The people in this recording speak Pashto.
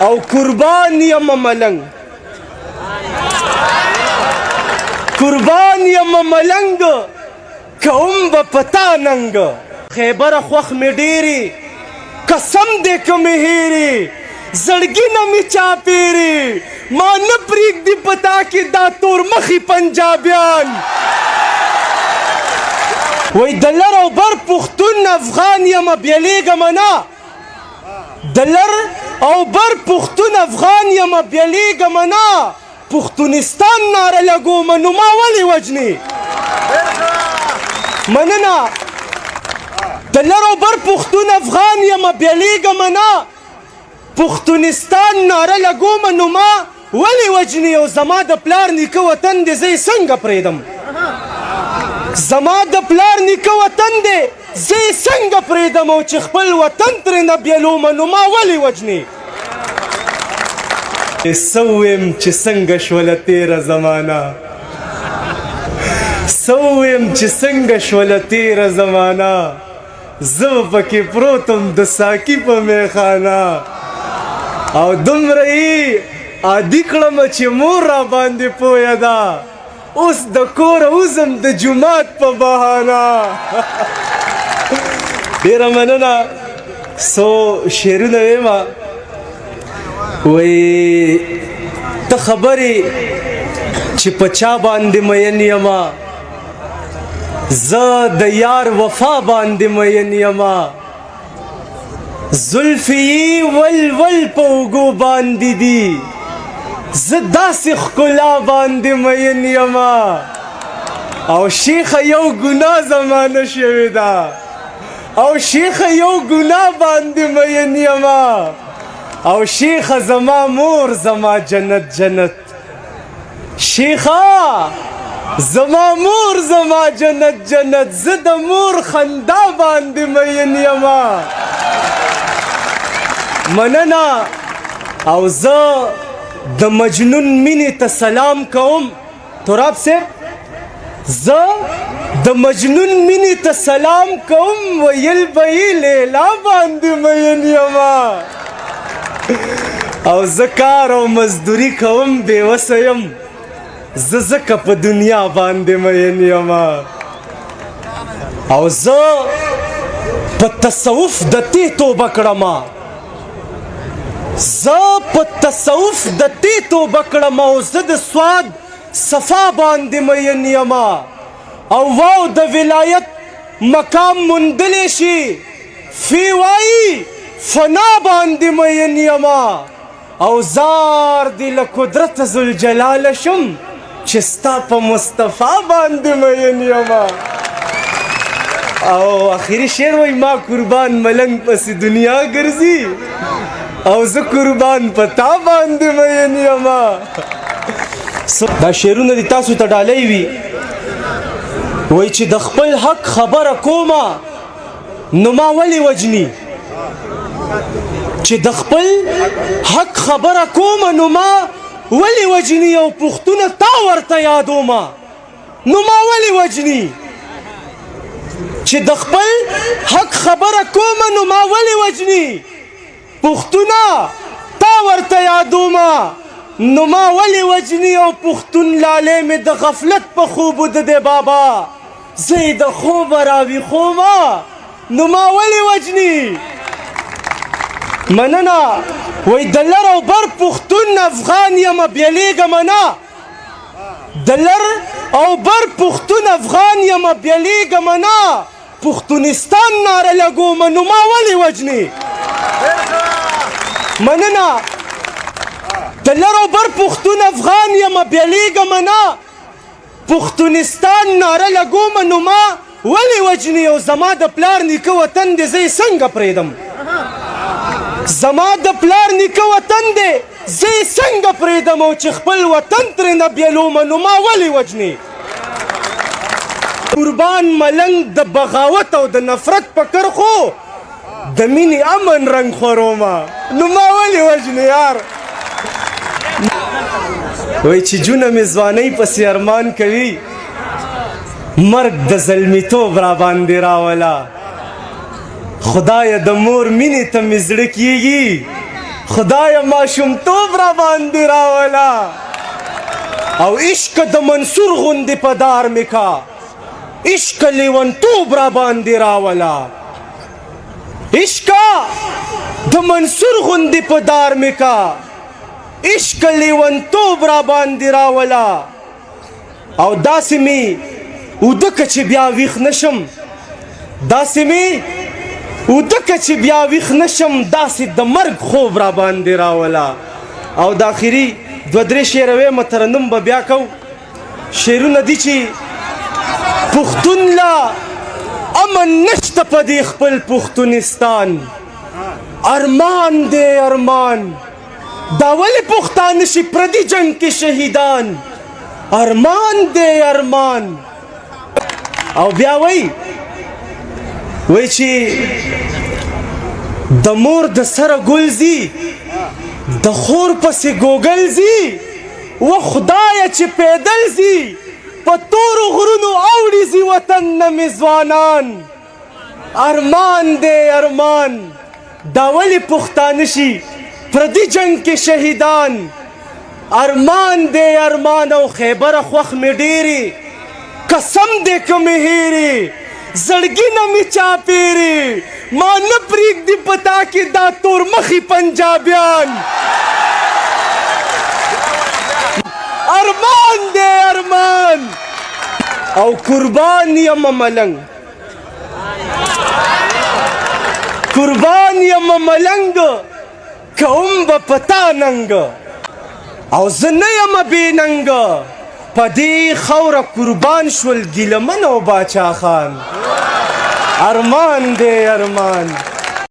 او قربان یم ملنګ قربان یم ملنګ کوم به پتا ننګ خیبر خوخ می ډیری قسم دې کمې هېرې زړګي نه مې چاپېرې ما نه پرېږدي پتا کې دا تور مخي پنجابیان وای د لر او بر پښتون افغان یم بیلیږم نه د لر او بر پښتون افغان یم بیلیږم نه پښتونستان ناره لګوم نو ما ولې وجنې مننه د لر او بر پښتون افغان یم بیلیږم نه پښتونستان ناره لګوم نو ما ولې وجنې او زما د پلار نیکه وطن دی زه یې څنګه پرېږدم زما د پلار نیکه وطن دی زه یې څنګه پرېږدم او چې خپل وطن ترېنه بیلومه نو ما ولې وجنې څه ویم چې څنګه شوله تېره زمانه څه ویم چې څنګه شوله تېره زمانه زه پکې پروت یم د ساقي په میخانه او دومره یې عادي کړمه چې مور را باندې پویه ده اوس د کوره وځم د جومات په بهانه ډېره مننه څو شعرونه ویمه وایي ته خبرې چې په چا باندې مین یمه زه د یار وفا باندې مین یمه زلفې یې ول ول په اوږو باندې دي زه داسې ښکلا باندې مین یمه او شیخه یو ګناه زمانه شوې ده او شیخه یو ګناه باندې مین یمه او شیخه زما مور زما جنت جنت شیخه زما مور زما جنت جنت زه د مور خندا باندې مین یمه مننه او زه د مجنون مینې ته سلام کوم تراب صاحب زه د مجنون مینې ته سلام کوم ویل به یې لیلا باندې مین یمه او زه کار او مزدوري کوم بېوسه یم زه ځکه په دنیا باندې مین یمه او زه په تصوف د دې توبه کړمه زه په تصوف د دې توبه کړمه او زه د سواد صفا باندې مین یمه او واو د ولایت مقام موندلی شي فی وایي فنا باندې مین یمه او زار دی له قدرت ذوالجلاله شم چې ستا په مصطفی باندې مین یمه او آخري شعر وایي ما قربان ملنګ پسې دنیا ګرځي او زه قربان په تا باندې مین یمه دا شعرونه دي تاسو ته ډالۍ وي وایي چې د خپل حق خبره کومه نو ما ولې وجني چې د خپل حق خبره کومه نو ما ولې وجني او پښتونه تا ورته یادومه نو ما ولې وجني چې د خپل حق خبره کومه نو ما ولې وجني پښتونه تا ورته یادومه نو ما ولې وجني او پښتون لالی مې د غفلت په خوب وده دی بابا زه یې د خوبه راویښومه نو ما ولې وجني مننه وای د لر او بر پښتون افغان یم بیلیږم نه د لر او بر پښتون افغان یم بیلیږم نه پښتونستان ناره لګوم نو ما ولې وجني مننه د لر او بر پښتون افغان یم بیلیږم نه پښتونستان ناره لګوم نو ما ولې وجني او زما د پلار نیکه وطن دی زه یې څنګه پرېږدم زما د پلار نیکه وطن دی زه یې څنګه پرېږدم او چې خپل وطن ترېنه بیلومه نو ما ولې وجنې قربان ملنګ د بغاوت او د نفرت په کرښو د مینې امن رنګ خورومه نو ما ولې وجنې یار وای چې جونه مې ځوانۍ پسې ارمان کوي مرګ د زلمیتوب را باندې راوله خدایه د مور مینې ته مې زړه کیږي خدای ماشومتوب را باندې راولا او عشق د منصور غوندې په دار مې کا عشق لیونتوب را باندې راولا عشق د منصور غوندې په دار مې کا عشق لیونتوب را باندې راولا او داسې مې اوده که چې بیا ویښ نشم داسې مې اوده که چې بیا ویښ نشم داسې د مرګ خوب را باندې راولا او د آخري دوه درې شعره ویمه ترنم به بیا کو شعرونه دي چې پښتون لا امن نشته په دې خپل پښتونستان ارمان دی ارمان دا ولې پښتانه شي پردي جنگ کې شهیدان ارمان دی ارمان او بیا وای چې د مور د سره ګل زی د خور پسې ګوګل زی و خدایه چې پیدل زی په تورو غرونو اوړي زی وطن نه مې ځوانان ارمان دی ارمان دا ولې پښتانه شي پردي جنگ کې شهیدان ارمان دی ارمان او خیبره خوښ مې ډېرې قسم دی که مې هېرې زړګي نه مې چاپېرې ما نه پرېږدي په تا کې دا تور مخي پنجابیان ارمان دی ارمان او قربان یم ملنګ قربان یم ملنګ کوم به پتا ننګ او زه نه یم بې ننګ په دې خوره قربان شول ګیله من او باچا خان ارمان دی ارمان